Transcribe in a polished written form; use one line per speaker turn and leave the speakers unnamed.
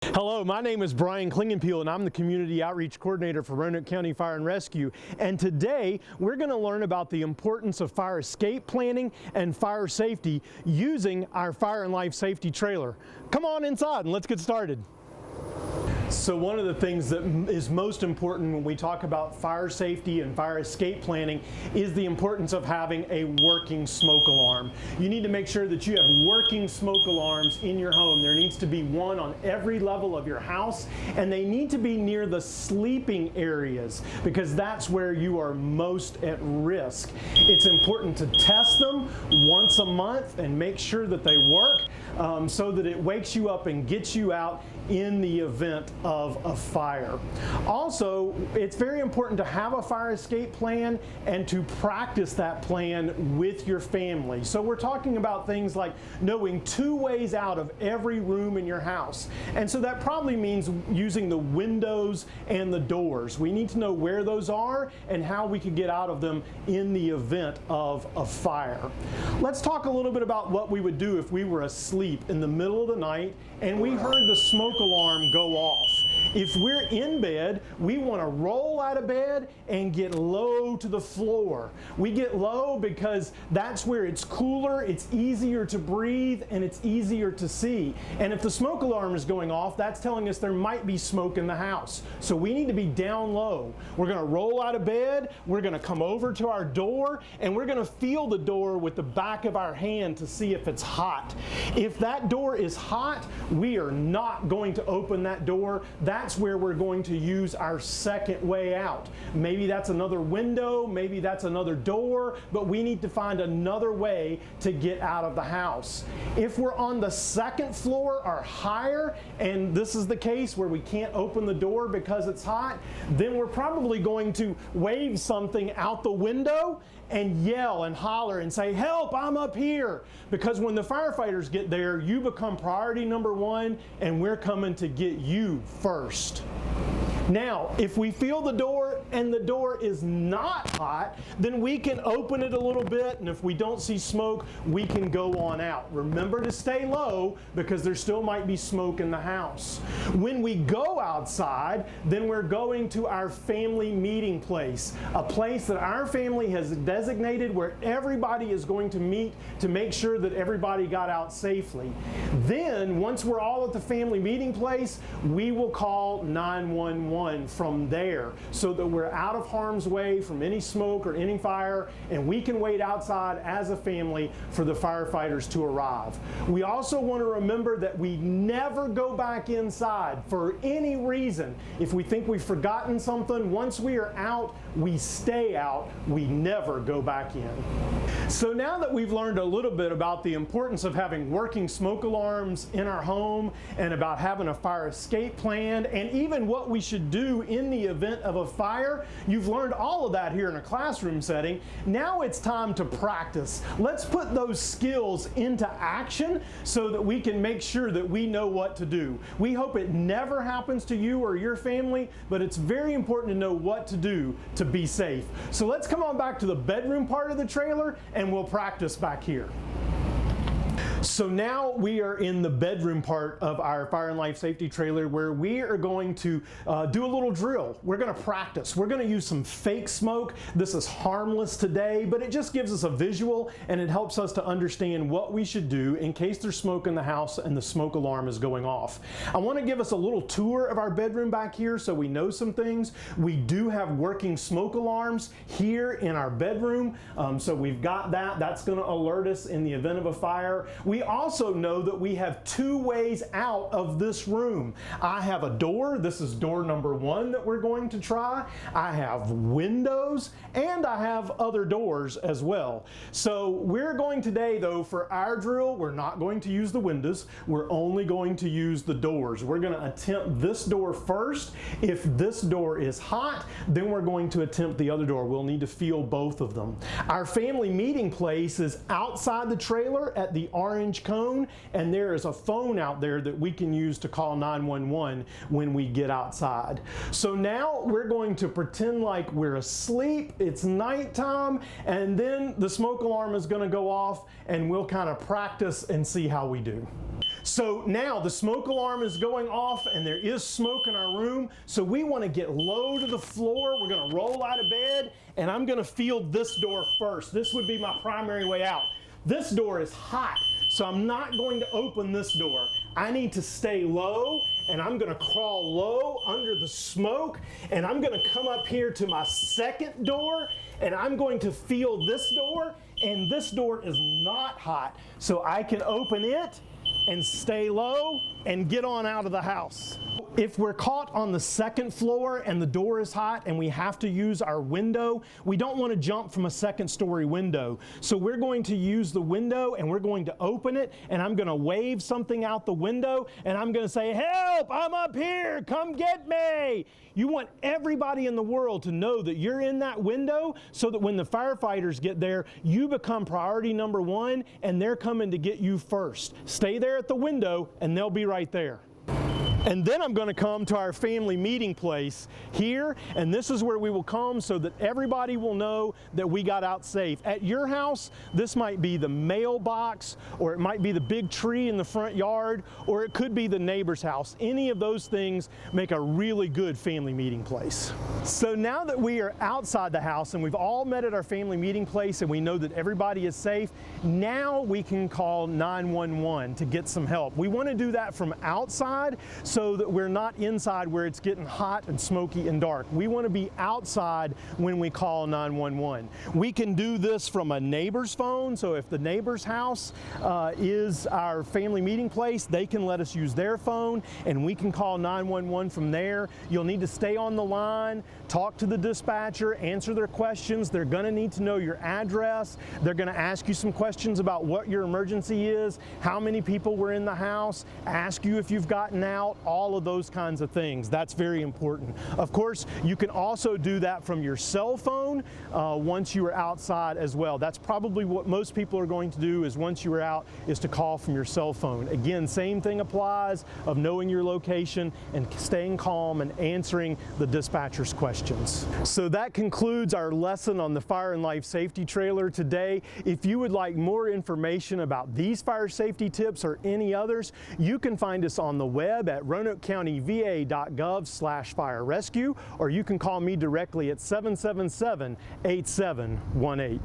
Hello, my name is Brian Klingenpeel and I'm the Community Outreach Coordinator for Roanoke County Fire and Rescue. And today we're going to learn about the importance of fire escape planning and fire safety using our fire and life safety trailer. Come on inside and let's get started. So one of the things that is most important when we talk about fire safety and fire escape planning is the importance of having a working smoke alarm. You need to make sure that you have working smoke alarms in your home. There needs to be one on every level of your house, and they need to be near the sleeping areas because that's where you are most at risk. It's important to test them once a month and make sure that they work so that it wakes you up and gets you out in the event of a fire. Also, it's very important to have a fire escape plan and to practice that plan with your family. So we're talking about things like knowing 2 ways out of every room in your house. And so that probably means using the windows and the doors. We need to know where those are and how we could get out of them in the event of a fire. Let's talk a little bit about what we would do if we were asleep in the middle of the night and we heard the smoke alarm go off. If we're in bed, we want to roll out of bed and get low to the floor. We get low because that's where it's cooler, it's easier to breathe, and it's easier to see. And if the smoke alarm is going off, that's telling us there might be smoke in the house. So we need to be down low. We're going to roll out of bed, we're going to come over to our door, and we're going to feel the door with the back of our hand to see if it's hot. If that door is hot, we are not going to open that door. That's where we're going to use our second way out. Maybe that's another window, maybe that's another door, but we need to find another way to get out of the house. If we're on the second floor or higher, and this is the case where we can't open the door because it's hot, then we're probably going to wave something out the window and yell and holler and say, "Help, I'm up here." Because when the firefighters get there, you become priority number 1 and we're coming to get you first. Now, if we feel the door and the door is not hot, then we can open it a little bit, and if we don't see smoke, we can go on out. Remember to stay low because there still might be smoke in the house. When we go outside, then we're going to our family meeting place, a place that our family has designated where everybody is going to meet to make sure that everybody got out safely. Then, once we're all at the family meeting place, we will call 911 from there so that we're out of harm's way from any smoke or any fire, and we can wait outside as a family for the firefighters to arrive. We also want to remember that we never go back inside for any reason. If we think we've forgotten something, once we are out, we stay out. We never go back in. So now that we've learned a little bit about the importance of having working smoke alarms in our home and about having a fire escape plan and even what we should do in the event of a fire, you've learned all of that here in a classroom setting. Now it's time to practice. Let's put those skills into action so that we can make sure that we know what to do. We hope it never happens to you or your family, but it's very important to know what to do to be safe. So let's come on back to the bedroom part of the trailer and we'll practice back here. So now we are in the bedroom part of our fire and life safety trailer where we are going to do a little drill. We're going to practice. We're going to use some fake smoke. This is harmless today, but it just gives us a visual and it helps us to understand what we should do in case there's smoke in the house and the smoke alarm is going off. I want to give us a little tour of our bedroom back here so we know some things. We do have working smoke alarms here in our bedroom, so we've got that. That's going to alert us in the event of a fire. We also know that we have 2 ways out of this room. I have a door. This is door number 1 that we're going to try. I have windows and I have other doors as well. So we're going today though for our drill, we're not going to use the windows. We're only going to use the doors. We're going to attempt this door first. If this door is hot, then we're going to attempt the other door. We'll need to feel both of them. Our family meeting place is outside the trailer at the orange cone, and there is a phone out there that we can use to call 911 when we get outside. So now we're going to pretend like we're asleep, it's nighttime, and then the smoke alarm is going to go off and we'll kind of practice and see how we do. So now the smoke alarm is going off and there is smoke in our room. So we want to get low to the floor. We're going to roll out of bed and I'm going to field this door first. This would be my primary way out. This door is hot, so I'm not going to open this door. I need to stay low and I'm going to crawl low under the smoke and I'm going to come up here to my second door and I'm going to feel this door, and this door is not hot, so I can open it and stay low and get on out of the house. If we're caught on the second floor and the door is hot and we have to use our window, we don't want to jump from a second-story window. So we're going to use the window and we're going to open it, and I'm going to wave something out the window and I'm going to say, "Help, I'm up here, come get me." You want everybody in the world to know that you're in that window so that when the firefighters get there, you become priority number one and they're coming to get you first. Stay there at the window and they'll be right there. And then I'm going to come to our family meeting place here, and this is where we will come so that everybody will know that we got out safe. At your house, this might be the mailbox, or it might be the big tree in the front yard, or it could be the neighbor's house. Any of those things make a really good family meeting place. So now that we are outside the house and we've all met at our family meeting place and we know that everybody is safe, now we can call 911 to get some help. We want to do that from outside so that we're not inside where it's getting hot and smoky and dark. We want to be outside when we call 911. We can do this from a neighbor's phone, so if the neighbor's house is our family meeting place, they can let us use their phone and we can call 911 from there. You'll need to stay on the line, talk to the dispatcher, answer their questions. They're going to need to know your address. They're going to ask you some questions about what your emergency is, how many people were in the house, ask you if you've gotten out, all of those kinds of things. That's very important. Of course, you can also do that from your cell phone once you are outside as well. That's probably what most people are going to do, is once you are out, is to call from your cell phone. Again, same thing applies of knowing your location and staying calm and answering the dispatcher's questions. So that concludes our lesson on the Fire and Life Safety Trailer today. If you would like more information about these fire safety tips or any others, you can find us on the web at roanokecountyva.gov/fire rescue, or you can call me directly at 777-8718.